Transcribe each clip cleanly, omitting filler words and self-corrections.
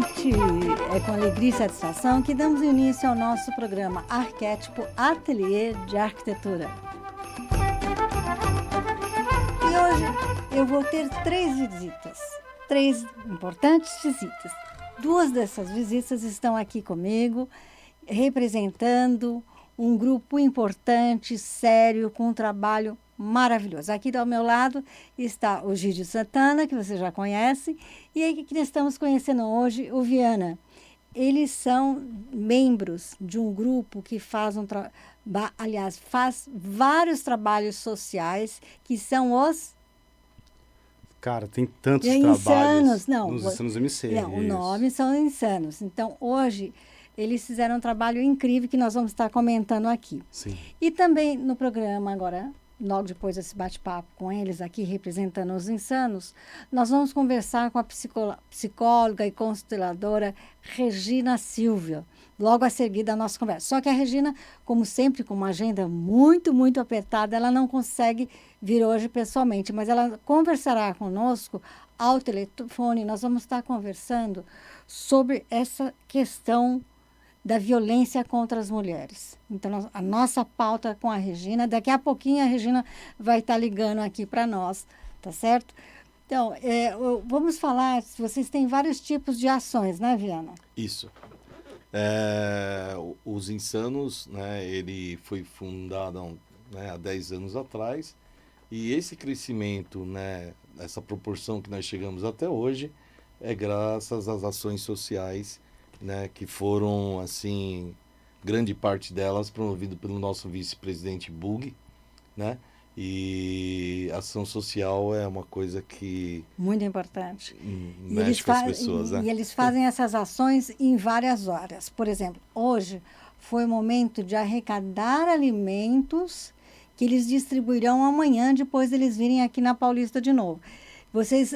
gente, é com alegria e satisfação que damos início ao nosso programa Arquétipo Ateliê de Arquitetura. E hoje eu vou ter três importantes visitas. Duas dessas visitas estão aqui comigo, representando um grupo importante, sério, com um trabalho maravilhoso. Aqui ao meu lado está o Gídio Santana, que você já conhece, e aí que nós estamos conhecendo hoje o Viana. Eles são membros de um grupo que faz faz vários trabalhos sociais, que são os... Cara, tem tantos Insanos, trabalhos não. nos Insanos MC. Não, o isso. nome são Insanos. Então, hoje, eles fizeram um trabalho incrível que nós vamos estar comentando aqui. Sim. E também no programa agora, logo depois desse bate-papo com eles aqui, representando os Insanos, nós vamos conversar com a psicóloga e consteladora Regina Silvia, logo a seguir da nossa conversa. Só que a Regina, como sempre, com uma agenda muito, muito apertada, ela não consegue vir hoje pessoalmente, mas ela conversará conosco ao telefone. Nós vamos estar conversando sobre essa questão da violência contra as mulheres. Então, a nossa pauta é com a Regina. Daqui a pouquinho a Regina vai estar ligando aqui para nós, tá certo? Então, vamos falar, vocês têm vários tipos de ações, né, Viana? Isso. Os Insanos, né, ele foi fundado, né, há 10 anos atrás, e esse crescimento, né, essa proporção que nós chegamos até hoje, é graças às ações sociais, né, que foram, assim, grande parte delas promovido pelo nosso vice-presidente Bug, né? E ação social é uma coisa que muito importante. Mexe com as pessoas, né? E eles fazem essas ações em várias horas. Por exemplo, hoje foi o momento de arrecadar alimentos que eles distribuirão amanhã, depois eles virem aqui na Paulista de novo. Vocês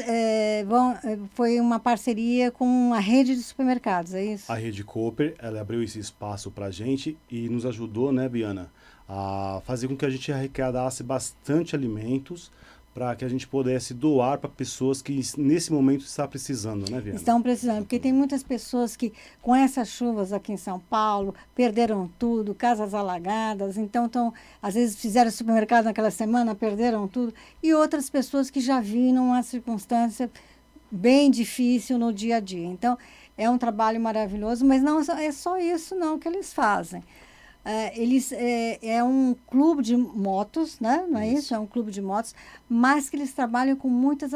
foi uma parceria com a rede de supermercados, é isso? A Rede Cooper, ela abriu esse espaço para a gente e nos ajudou, né, Biana, a fazer com que a gente arrecadasse bastante alimentos para que a gente pudesse doar para pessoas que nesse momento estão precisando, né, Viana? Estão precisando, porque tem muitas pessoas que, com essas chuvas aqui em São Paulo, perderam tudo, casas alagadas, então às vezes fizeram supermercado naquela semana, perderam tudo, e outras pessoas que já viram uma circunstância bem difícil no dia a dia. Então, é um trabalho maravilhoso, mas não é só isso não que eles fazem. É um clube de motos, né? Não é isso? É um clube de motos, mas que eles trabalham com muitas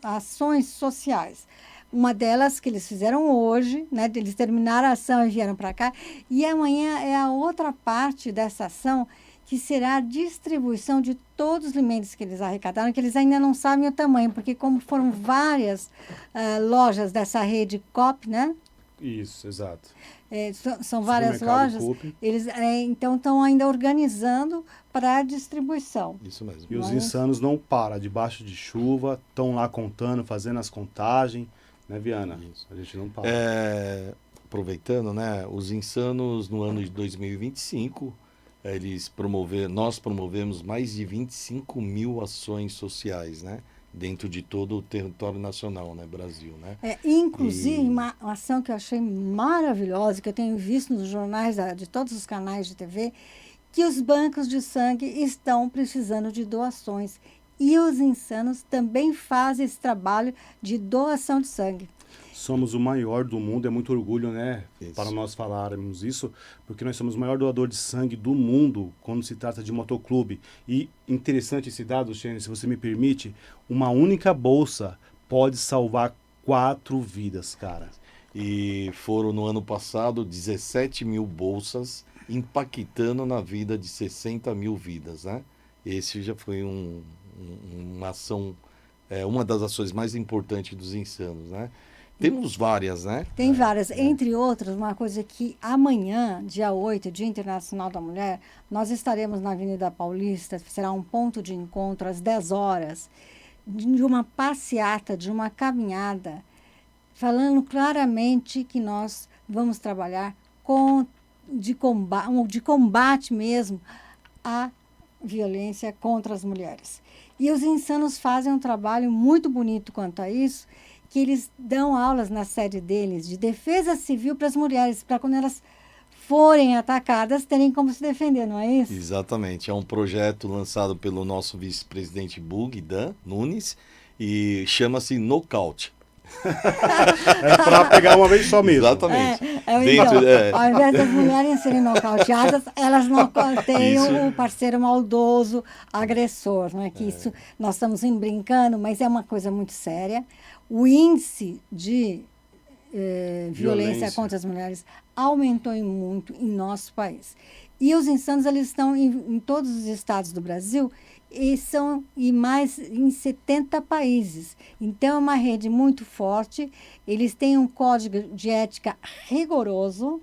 ações sociais. Uma delas que eles fizeram hoje, né? Eles terminaram a ação e vieram para cá, e amanhã é a outra parte dessa ação, que será a distribuição de todos os alimentos que eles arrecadaram, que eles ainda não sabem o tamanho, porque como foram várias lojas dessa rede COP, né? Isso, exato. São várias lojas, eles então estão ainda organizando para a distribuição. Isso mesmo. E os Insanos não param, debaixo de chuva, estão lá contando, fazendo as contagens, né, Viana? Isso. A gente não para. Aproveitando, né, os Insanos no ano de 2025, nós promovemos mais de 25 mil ações sociais, né? Dentro de todo o território nacional, né, Brasil, né? Inclusive, uma ação que eu achei maravilhosa, que eu tenho visto nos jornais de todos os canais de TV, que os bancos de sangue estão precisando de doações. E os Insanos também fazem esse trabalho de doação de sangue. Somos o maior do mundo, é muito orgulho, né, Isso. para nós falarmos isso, porque nós somos o maior doador de sangue do mundo quando se trata de motoclube. E interessante esse dado, Xene, se você me permite, uma única bolsa pode salvar 4 vidas, cara. E foram no ano passado 17 mil bolsas impactando na vida de 60 mil vidas, né? Esse já foi uma ação, uma das ações mais importantes dos Insanos, né? Temos várias, né? Tem várias. Entre outras, uma coisa que amanhã, dia 8, Dia Internacional da Mulher, nós estaremos na Avenida Paulista, será um ponto de encontro às 10 horas, de uma passeata, de uma caminhada, falando claramente que nós vamos trabalhar de combate mesmo à violência contra as mulheres. E os Insanos fazem um trabalho muito bonito quanto a isso, que eles dão aulas na sede deles de defesa civil para as mulheres, para quando elas forem atacadas, terem como se defender, não é isso? Exatamente. É um projeto lançado pelo nosso vice-presidente Bug, Dan Nunes, e chama-se Nocaute. É para pegar uma vez só mesmo. Exatamente. Então, ao invés das mulheres serem nocauteadas, elas nocauteiam o parceiro maldoso, agressor. Não é que isso nós estamos brincando, mas é uma coisa muito séria. O índice de violência contra as mulheres aumentou muito em nosso país. E os insanos, eles estão em todos os estados do Brasil e são mais em 70 países. Então, é uma rede muito forte. Eles têm um código de ética rigoroso.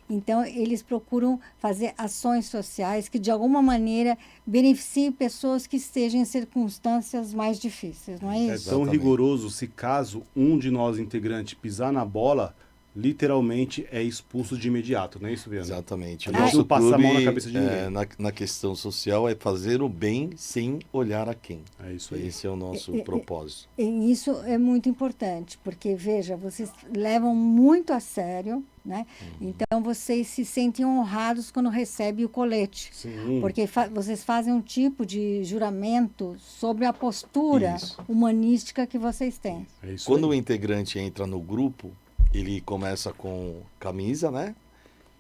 Então, eles procuram fazer ações sociais que, de alguma maneira, beneficiem pessoas que estejam em circunstâncias mais difíceis, não é isso? É tão rigoroso, se caso um de nós integrantes pisar na bola, literalmente é expulso de imediato, não é isso, Viana? Exatamente. O Não nosso passa a mão na clube, cabeça de ninguém. na questão social, é fazer o bem sem olhar a quem. É isso aí. Esse é o nosso propósito. E isso é muito importante, porque, veja, vocês levam muito a sério, né? Então, vocês se sentem honrados quando recebem o colete. Sim. Porque vocês fazem um tipo de juramento sobre a postura humanística que vocês têm. É isso Quando aí. o integrante entra no grupo, ele começa com camisa, né?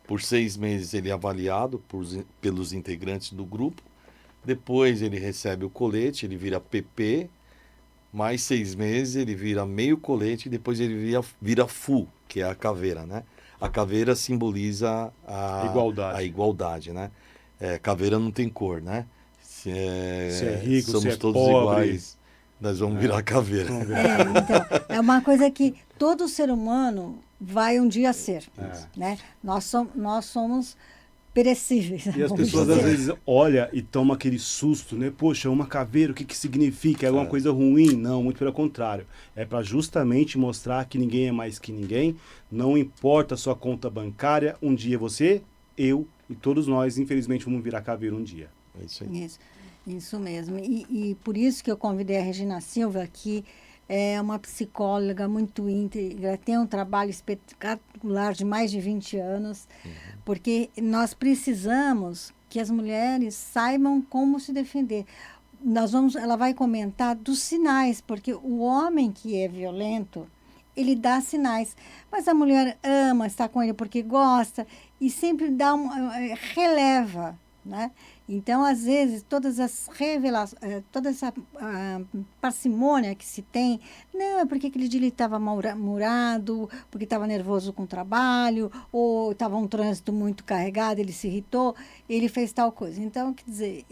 Por 6 meses ele é avaliado pelos integrantes do grupo. Depois ele recebe o colete, ele vira PP. Mais 6 meses ele vira meio colete e depois ele vira full, que é a caveira, né? A caveira simboliza a igualdade, né? Caveira não tem cor, né? Se é rico, somos se é todos pobre, iguais, nós vamos virar caveira. Então, é uma coisa que todo ser humano vai um dia ser, né? Nós somos perecíveis. E as pessoas às vezes olham e tomam aquele susto, né? Poxa, uma caveira, o que que significa? É alguma coisa ruim? Não, muito pelo contrário. É para justamente mostrar que ninguém é mais que ninguém, não importa a sua conta bancária, um dia você, eu e todos nós, infelizmente, vamos virar caveira um dia. É isso aí. Isso mesmo. E por isso que eu convidei a Regina Silva, que é uma psicóloga muito íntegra, tem um trabalho espetacular de mais de 20 anos, porque nós precisamos que as mulheres saibam como se defender. Ela vai comentar dos sinais, porque o homem que é violento, ele dá sinais, mas a mulher ama estar com ele porque gosta e sempre releva, né? Então, às vezes, todas as revelações, toda essa parcimônia que se tem, não, é porque aquele dia ele estava mal-humorado, porque estava nervoso com o trabalho, ou estava um trânsito muito carregado, ele se irritou, ele fez tal coisa. Então, quer dizer,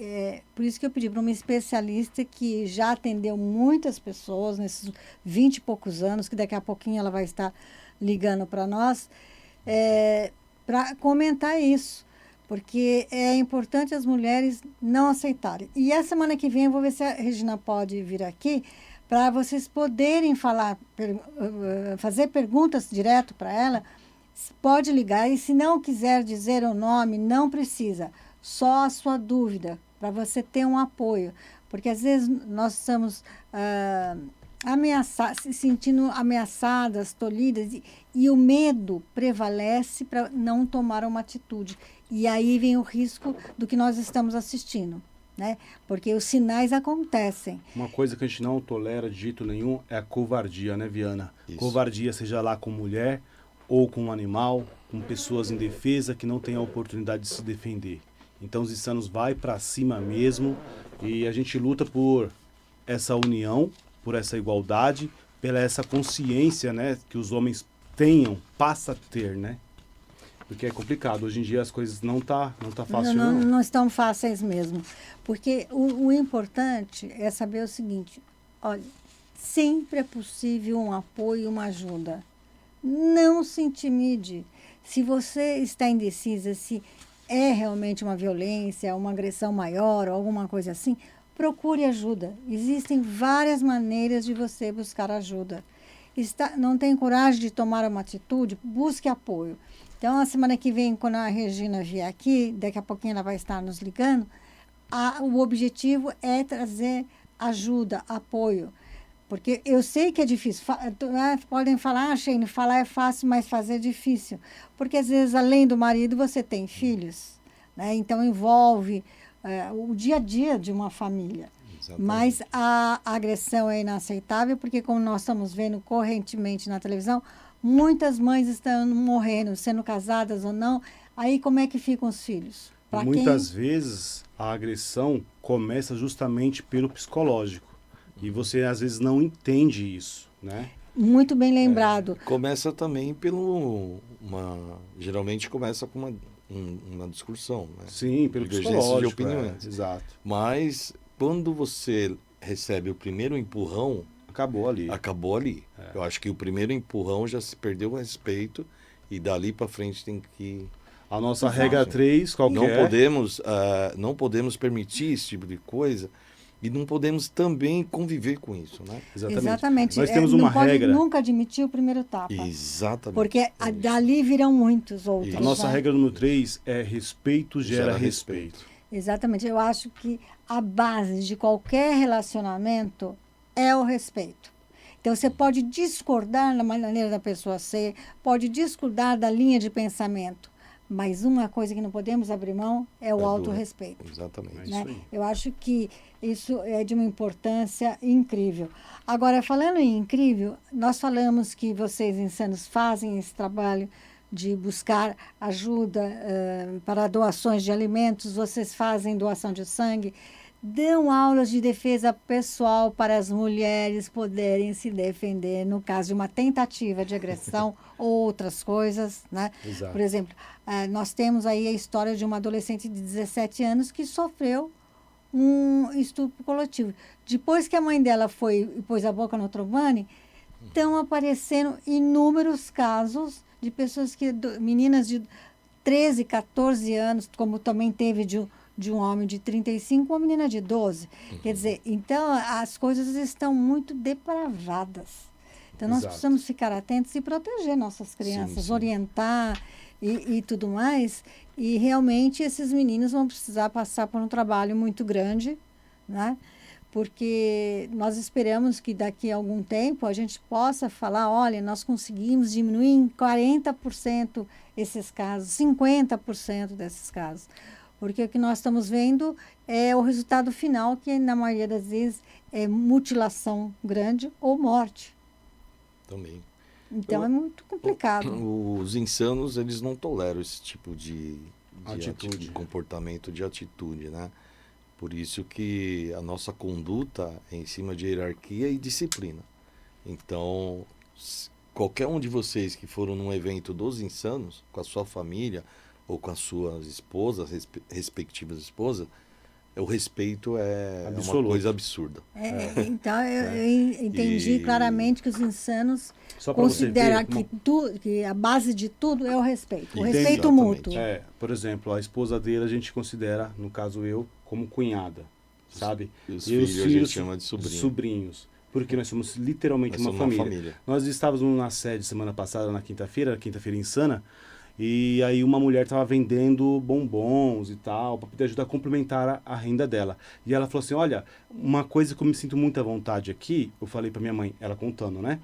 por isso que eu pedi para uma especialista que já atendeu muitas pessoas nesses 20 e poucos anos, que daqui a pouquinho ela vai estar ligando para nós, para comentar isso. Porque é importante as mulheres não aceitarem. E a semana que vem eu vou ver se a Regina pode vir aqui para vocês poderem fazer perguntas direto para ela. Pode ligar e se não quiser dizer o nome, não precisa. Só a sua dúvida, para você ter um apoio. Porque às vezes nós estamos se sentindo ameaçadas, tolhidas, e o medo prevalece para não tomar uma atitude. E aí vem o risco do que nós estamos assistindo, né? Porque os sinais acontecem. Uma coisa que a gente não tolera de jeito nenhum é a covardia, né, Viana? Isso. Covardia, seja lá com mulher ou com um animal, com pessoas indefesas que não têm a oportunidade de se defender. Então os insanos vai para cima mesmo e a gente luta por essa união, por essa igualdade, pela essa consciência, né, que os homens passa a ter, né? Porque é complicado. Hoje em dia as coisas não tá fácil, não. Não estão fáceis mesmo. Porque o importante é saber o seguinte, olha, sempre é possível um apoio, uma ajuda. Não se intimide. Se você está indecisa, se é realmente uma violência, uma agressão maior ou alguma coisa assim, procure ajuda. Existem várias maneiras de você buscar ajuda. Não tem coragem de tomar uma atitude? Busque apoio. Então, a semana que vem, quando a Regina vier aqui, daqui a pouquinho ela vai estar nos ligando, o objetivo é trazer ajuda, apoio. Porque eu sei que é difícil. Podem falar, Sheine, falar é fácil, mas fazer é difícil. Porque, às vezes, além do marido, você tem filhos, né? Então, envolve o dia a dia de uma família. Exatamente. Mas a agressão é inaceitável, porque, como nós estamos vendo correntemente na televisão, muitas mães estão morrendo, sendo casadas ou não. Aí, como é que ficam os filhos? Pra Muitas vezes a agressão começa justamente pelo psicológico. E você às vezes não entende isso, né? Muito bem lembrado. Começa também geralmente começa com uma discussão, né? Sim, pelo Divergência psicológico. de opiniões. Exato. Mas quando você recebe o primeiro empurrão, Acabou ali. acabou ali. Eu acho que o primeiro empurrão já se perdeu o respeito e dali para frente tem que... A nossa regra 3, qual que Não é? não podemos permitir esse tipo de coisa e não podemos também conviver com isso, né? Exatamente. Nós temos não uma pode regra. nunca admitir o primeiro tapa. Exatamente. Porque dali virão muitos outros. Isso. A nossa né? regra número 3 é respeito gera respeito. Exatamente. Eu acho que a base de qualquer relacionamento é o respeito. Então, você pode discordar da maneira da pessoa ser, pode discordar da linha de pensamento, mas uma coisa que não podemos abrir mão é o autorrespeito. Exatamente. É isso Né? aí. Eu acho que isso é de uma importância incrível. Agora, falando em incrível, nós falamos que vocês, insanos, fazem esse trabalho de buscar ajuda para doações de alimentos, vocês fazem doação de sangue, dão aulas de defesa pessoal para as mulheres poderem se defender no caso de uma tentativa de agressão ou outras coisas, né? Exato. Por exemplo, nós temos aí a história de uma adolescente de 17 anos que sofreu um estupro coletivo. Depois que a mãe dela foi e pôs a boca no trombone, estão aparecendo inúmeros casos de pessoas meninas de 13, 14 anos, como também teve de um homem de 35, uma menina de 12. Quer dizer, então as coisas estão muito depravadas. Então nós Exato. precisamos ficar atentos e proteger nossas crianças, sim. orientar e tudo mais. E realmente esses meninos vão precisar passar por um trabalho muito grande, né? Porque nós esperamos que daqui a algum tempo a gente possa falar, olha, nós conseguimos diminuir em 40% esses casos, 50% desses casos. Porque o que nós estamos vendo é o resultado final, que na maioria das vezes é mutilação grande ou morte. Também. Então é muito complicado. Os insanos, eles não toleram esse tipo de Atitude. de comportamento, de atitude, né? Por isso que a nossa conduta é em cima de hierarquia e disciplina. Então, qualquer um de vocês que foram num evento dos insanos, com a sua família ou com as suas esposas, respectivas esposas, o respeito é uma Absoluto. coisa absurda. Então, eu entendi claramente que os insanos Só para você ver. consideram que a base de tudo é o respeito. O Isso, respeito exatamente. mútuo. Por exemplo, a esposa dele a gente considera, no caso eu, como cunhada, sabe? E os E filhos a gente chama de sobrinho. sobrinhos. Porque nós somos literalmente Nós uma somos família. Nós estávamos na sede semana passada, na quinta-feira insana, e aí uma mulher estava vendendo bombons e tal, para poder ajudar a complementar a renda dela. E ela falou assim, olha, uma coisa que eu me sinto muito à vontade aqui, eu falei para minha mãe, ela contando, né?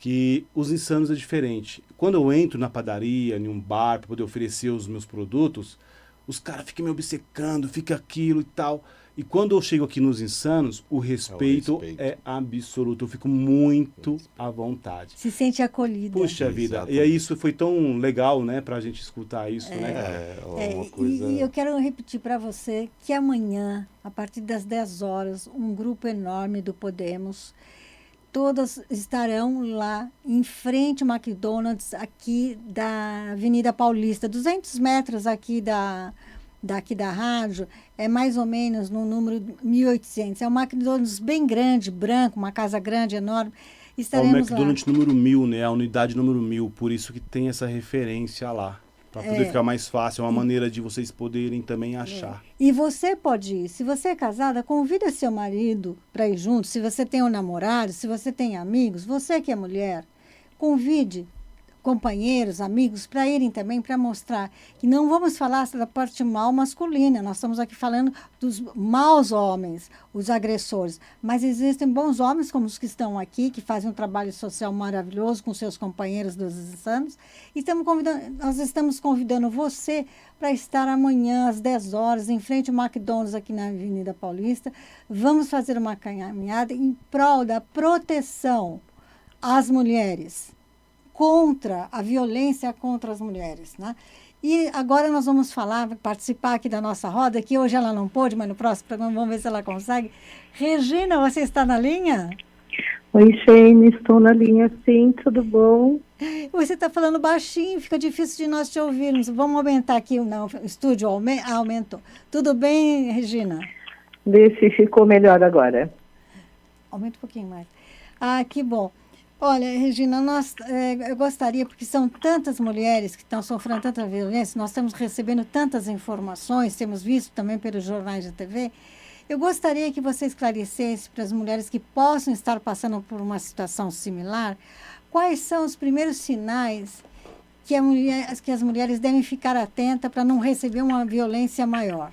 Que os insanos é diferente. Quando eu entro na padaria, em um bar, para poder oferecer os meus produtos, os caras ficam me obcecando, fica aquilo e tal. E quando eu chego aqui nos insanos, o respeito é absoluto. Eu fico muito à vontade. Se sente acolhida. Puxa vida. Exatamente. E aí isso foi tão legal, né? Pra gente escutar isso, né, cara? Uma coisa... E eu quero repetir para você que amanhã, a partir das 10 horas, um grupo enorme do Podemos, todas estarão lá em frente ao McDonald's, aqui da Avenida Paulista, 200 metros aqui daqui da rádio, é mais ou menos no número 1800. É um McDonald's bem grande, branco, uma casa grande, enorme. É o Estaremos McDonald's lá. número 1000, né? A unidade número 1000, por isso que tem essa referência lá. Para poder ficar mais fácil, é uma maneira de vocês poderem também achar. E você pode ir. Se você é casada, convida seu marido para ir junto. Se você tem um namorado, se você tem amigos, você que é mulher, convide companheiros, amigos, para irem também, para mostrar que não vamos falar da parte mal masculina, nós estamos aqui falando dos maus homens, os agressores, mas existem bons homens como os que estão aqui, que fazem um trabalho social maravilhoso com seus companheiros dos anos, e nós estamos convidando você para estar amanhã às 10 horas em frente ao McDonald's aqui na Avenida Paulista. Vamos fazer uma caminhada em prol da proteção às mulheres, contra a violência contra as mulheres, né? E agora nós vamos participar aqui da nossa roda, que hoje ela não pôde, mas no próximo programa vamos ver se ela consegue. Regina, você está na linha? Oi, Shane, estou na linha, sim, tudo bom? Você está falando baixinho, fica difícil de nós te ouvirmos. Vamos aumentar aqui, não, o estúdio aumentou. Tudo bem, Regina? Vê se ficou melhor agora. Aumenta um pouquinho mais. Ah, que bom. Olha, Regina, eu gostaria, porque são tantas mulheres que estão sofrendo tanta violência, nós estamos recebendo tantas informações, temos visto também pelos jornais de TV, eu gostaria que você esclarecesse para as mulheres que possam estar passando por uma situação similar, quais são os primeiros sinais que as mulheres devem ficar atentas para não receber uma violência maior?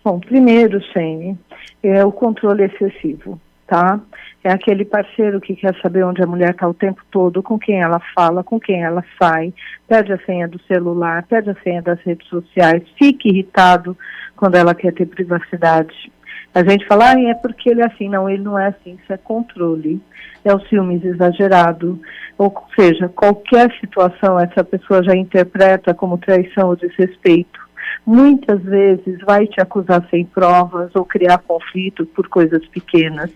Bom, primeiro, Shane, é o controle excessivo, tá? É aquele parceiro que quer saber onde a mulher está o tempo todo, com quem ela fala, com quem ela sai, pede a senha do celular, pede a senha das redes sociais, fica irritado quando ela quer ter privacidade. A gente fala, é porque ele é assim. Não, ele não é assim, isso é controle. É o ciúmes exagerado. Ou seja, qualquer situação essa pessoa já interpreta como traição ou desrespeito. Muitas vezes vai te acusar sem provas ou criar conflito por coisas pequenas.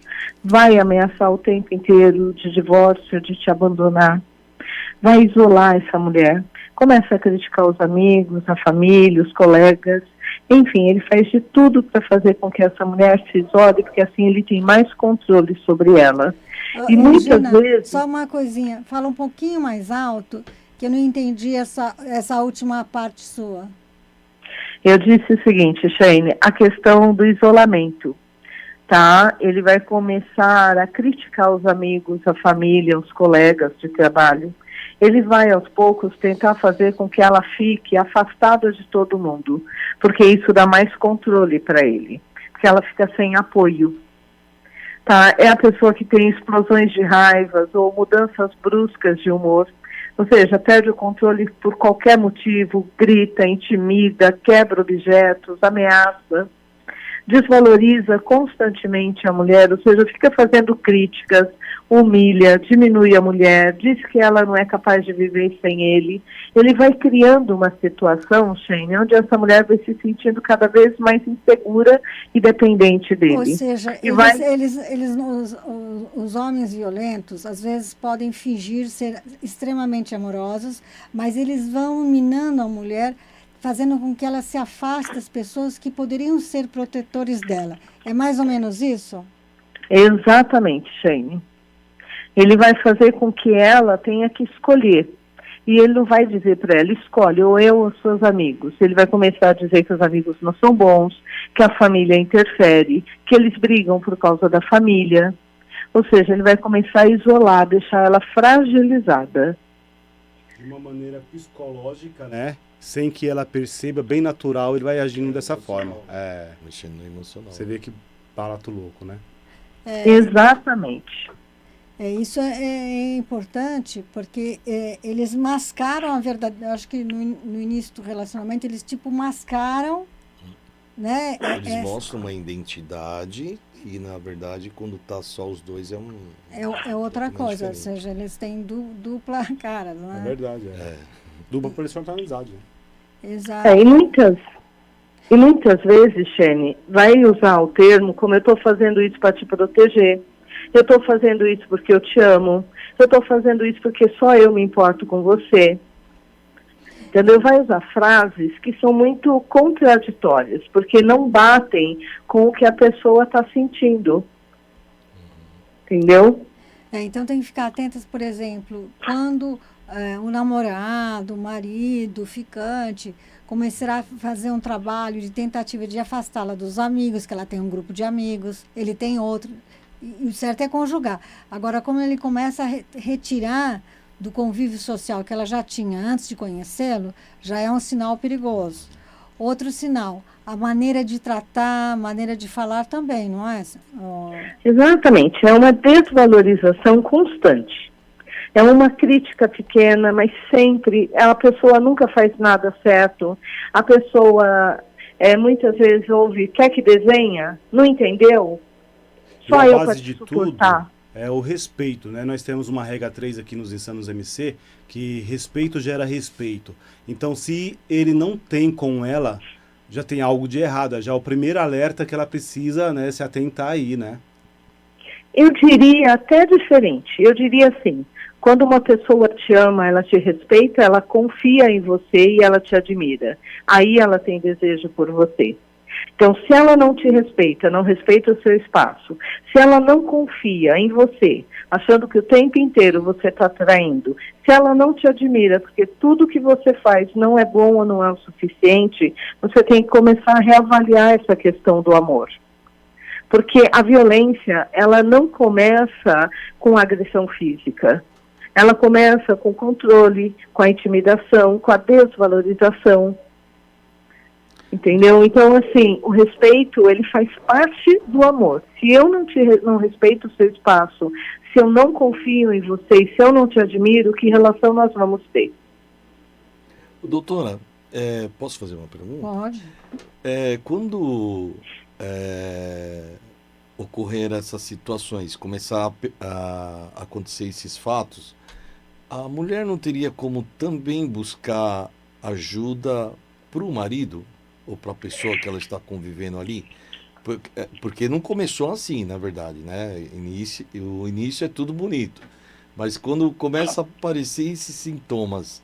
Vai ameaçar o tempo inteiro de divórcio, de te abandonar. Vai isolar essa mulher. Começa a criticar os amigos, a família, os colegas. Enfim, ele faz de tudo para fazer com que essa mulher se isole, porque assim ele tem mais controle sobre ela. E Regina, muitas vezes... Só uma coisinha, fala um pouquinho mais alto, que eu não entendi essa última parte sua. Eu disse o seguinte, Shane, a questão do isolamento, tá? Ele vai começar a criticar os amigos, a família, os colegas de trabalho. Ele vai, aos poucos, tentar fazer com que ela fique afastada de todo mundo, porque isso dá mais controle para ele, porque ela fica sem apoio. Tá? É a pessoa que tem explosões de raivas ou mudanças bruscas de humor. Ou seja, perde o controle por qualquer motivo, grita, intimida, quebra objetos, ameaça, desvaloriza constantemente a mulher, ou seja, fica fazendo críticas, humilha, diminui a mulher, diz que ela não é capaz de viver sem ele. Ele vai criando uma situação, Shane, onde essa mulher vai se sentindo cada vez mais insegura e dependente dele. Ou seja, os homens violentos, às vezes, podem fingir ser extremamente amorosos, mas eles vão minando a mulher, fazendo com que ela se afaste das pessoas que poderiam ser protetores dela. É mais ou menos isso? Exatamente, Shane. Ele vai fazer com que ela tenha que escolher. E ele não vai dizer para ela, escolhe, ou eu ou seus amigos. Ele vai começar a dizer que os amigos não são bons, que a família interfere, que eles brigam por causa da família. Ou seja, ele vai começar a isolar, deixar ela fragilizada. De uma maneira psicológica, né? Sem que ela perceba, bem natural, ele vai agindo dessa forma. Mexendo no emocional. Você vê que barato louco, né? Exatamente. Isso é importante, porque eles mascaram a verdade. Eu acho que no início do relacionamento, eles mascaram, né? Eles mostram uma identidade e, na verdade, quando tá só os dois é outra coisa, ou seja, eles têm dupla cara, não é? É verdade, dupla personalidade. Né? Exato. E muitas vezes, Shane, vai usar o termo como eu estou fazendo isso para te proteger. Eu estou fazendo isso porque eu te amo. Eu estou fazendo isso porque só eu me importo com você. Entendeu? Vai usar frases que são muito contraditórias, porque não batem com o que a pessoa está sentindo. Entendeu? Então tem que ficar atentas, por exemplo, quando o namorado, o marido, o ficante, começar a fazer um trabalho de tentativa de afastá-la dos amigos, que ela tem um grupo de amigos, ele tem outro. E o certo é conjugar. Agora, como ele começa a retirar do convívio social que ela já tinha antes de conhecê-lo, já é um sinal perigoso. Outro sinal, a maneira de tratar, a maneira de falar também, não é? Exatamente, é uma desvalorização constante. É uma crítica pequena, mas sempre, a pessoa nunca faz nada certo, a pessoa muitas vezes ouve, quer que desenha? Não entendeu? Só eu para te suportar. Tudo é o respeito, né? Nós temos uma regra 3 aqui nos Insanos MC, que respeito gera respeito. Então, se ele não tem com ela, já tem algo de errado. Já é o primeiro alerta que ela precisa, né, se atentar aí, né? Eu diria até diferente. Eu diria assim, quando uma pessoa te ama, ela te respeita, ela confia em você e ela te admira. Aí ela tem desejo por você. Então, se ela não te respeita, não respeita o seu espaço, se ela não confia em você, achando que o tempo inteiro você está traindo, se ela não te admira, porque tudo que você faz não é bom ou não é o suficiente, você tem que começar a reavaliar essa questão do amor. Porque a violência, ela não começa com agressão física. Ela começa com controle, com a intimidação, com a desvalorização. Entendeu? Então, assim, o respeito, ele faz parte do amor. Se eu não respeito o seu espaço, se eu não confio em você, se eu não te admiro, que relação nós vamos ter? Doutora, posso fazer uma pergunta? Pode. Quando ocorrer essas situações, começar a acontecer esses fatos, a mulher não teria como também buscar ajuda para o marido? Ou para a pessoa que ela está convivendo ali, porque não começou assim, na verdade, né? O início é tudo bonito, mas quando começa a aparecer esses sintomas,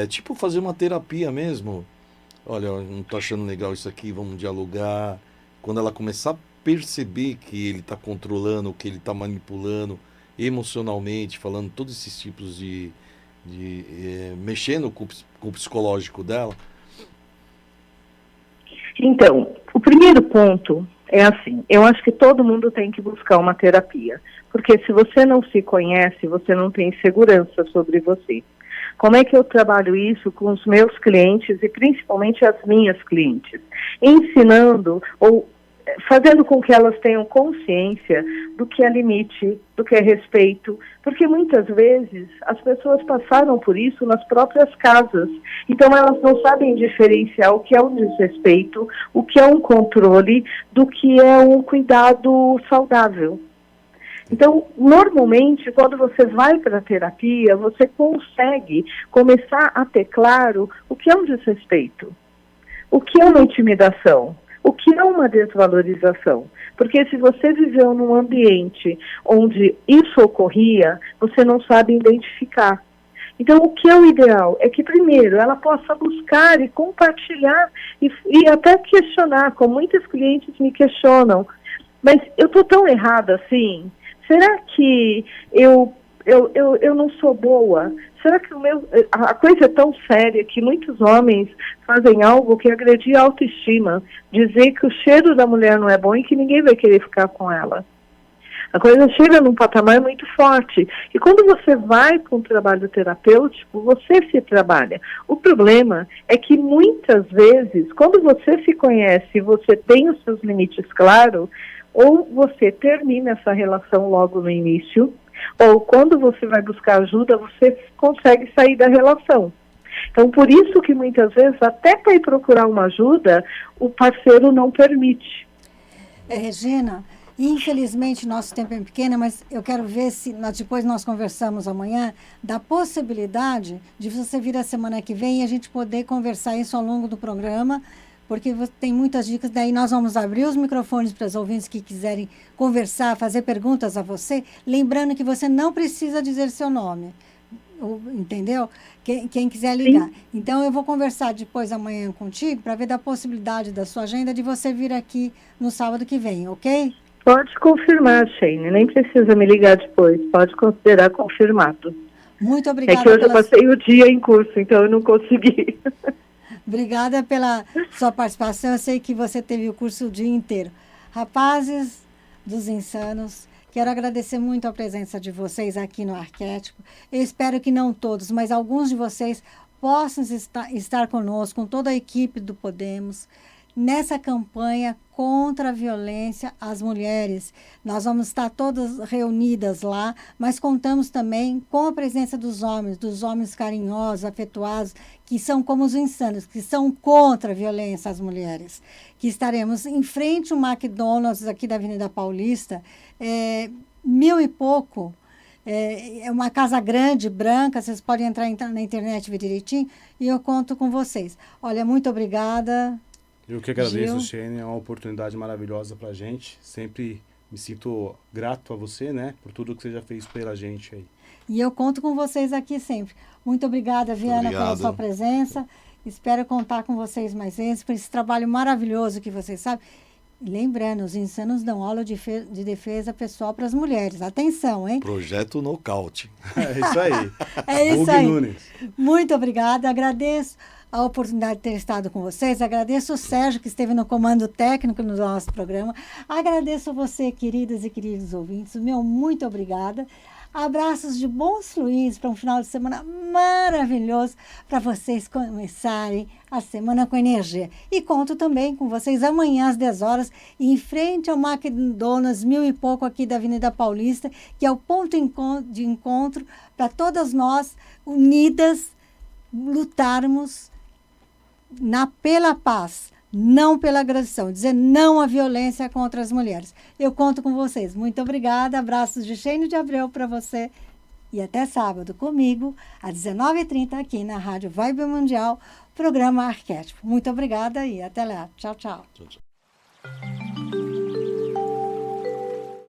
tipo fazer uma terapia mesmo, olha, eu não estou achando legal isso aqui, vamos dialogar. Quando ela começar a perceber que ele está controlando, que ele está manipulando emocionalmente, falando todos esses tipos de mexendo com o psicológico dela. Então, o primeiro ponto é assim, eu acho que todo mundo tem que buscar uma terapia, porque se você não se conhece, você não tem segurança sobre você. Como é que eu trabalho isso com os meus clientes e principalmente as minhas clientes? Ensinando ou fazendo com que elas tenham consciência do que é limite, do que é respeito, porque muitas vezes as pessoas passaram por isso nas próprias casas, então elas não sabem diferenciar o que é um desrespeito, o que é um controle, do que é um cuidado saudável. Então, normalmente, quando você vai para a terapia, você consegue começar a ter claro o que é um desrespeito, o que é uma intimidação, o que é uma desvalorização? Porque se você viveu num ambiente onde isso ocorria, você não sabe identificar. Então, o que é o ideal? É que, primeiro, ela possa buscar e compartilhar e até questionar, como muitos clientes me questionam, mas eu estou tão errada assim? Será que eu não sou boa? Será que a coisa é tão séria que muitos homens fazem algo que agredir a autoestima, dizer que o cheiro da mulher não é bom e que ninguém vai querer ficar com ela? A coisa chega num patamar muito forte. E quando você vai para um trabalho terapêutico, você se trabalha. O problema é que muitas vezes, quando você se conhece, você tem os seus limites claros, ou você termina essa relação logo no início, ou quando você vai buscar ajuda, você consegue sair da relação. Então, por isso que muitas vezes, até para ir procurar uma ajuda, o parceiro não permite. Regina, infelizmente nosso tempo é pequeno, mas eu quero ver se depois nós conversamos amanhã da possibilidade de você vir a semana que vem e a gente poder conversar isso ao longo do programa, porque tem muitas dicas, daí nós vamos abrir os microfones para os ouvintes que quiserem conversar, fazer perguntas a você, lembrando que você não precisa dizer seu nome, entendeu? Quem quiser ligar. Sim. Então, eu vou conversar depois amanhã contigo para ver da possibilidade da sua agenda de você vir aqui no sábado que vem, ok? Pode confirmar, Sheine, nem precisa me ligar depois, pode considerar confirmado. Muito obrigada. É que hoje eu passei o dia em curso, então eu não consegui. Obrigada pela sua participação. Eu sei que você teve o curso o dia inteiro. Rapazes dos Insanos, Quero agradecer muito a presença de vocês aqui no Arquétipo. Eu espero que não todos, mas alguns de vocês possam estar conosco, com toda a equipe do Podemos, nessa campanha contra a violência às mulheres. Nós vamos estar todas reunidas lá, mas contamos também com a presença dos homens carinhosos, afetuosos, que são como os insanos, que são contra a violência às mulheres. Que estaremos em frente ao McDonald's aqui da Avenida Paulista, 1000 e pouco. É uma casa grande, branca, vocês podem entrar na internet e ver direitinho, e eu conto com vocês. Olha, muito obrigada. Eu que agradeço, Shane, é uma oportunidade maravilhosa pra gente. Sempre me sinto grato a você, né, por tudo que você já fez pela gente aí. E eu conto com vocês aqui sempre. Muito obrigada, Viana, pela sua presença. Espero contar com vocês mais vezes, por esse trabalho maravilhoso que vocês sabem. Lembrando, os insanos dão aula de defesa pessoal para as mulheres. Atenção, hein? Projeto Nocaute. É isso aí. É isso aí. Nunes. Muito obrigada. Agradeço a oportunidade de ter estado com vocês. Agradeço o Sérgio, que esteve no comando técnico no nosso programa. Agradeço você, queridas e queridos ouvintes. Meu muito obrigada. Abraços de bons fluidos para um final de semana maravilhoso, para vocês começarem a semana com energia. E conto também com vocês amanhã às 10 horas, em frente ao McDonald's 1000 e pouco aqui da Avenida Paulista, que é o ponto de encontro para todas nós, unidas, lutarmos pela paz, não pela agressão, dizer não à violência contra as mulheres. Eu conto com vocês. Muito obrigada. Abraços de Shane de Abreu para você. E até sábado comigo, às 19h30, aqui na Rádio Vibe Mundial, programa Arquétipo. Muito obrigada e até lá. Tchau, tchau. Tchau, tchau.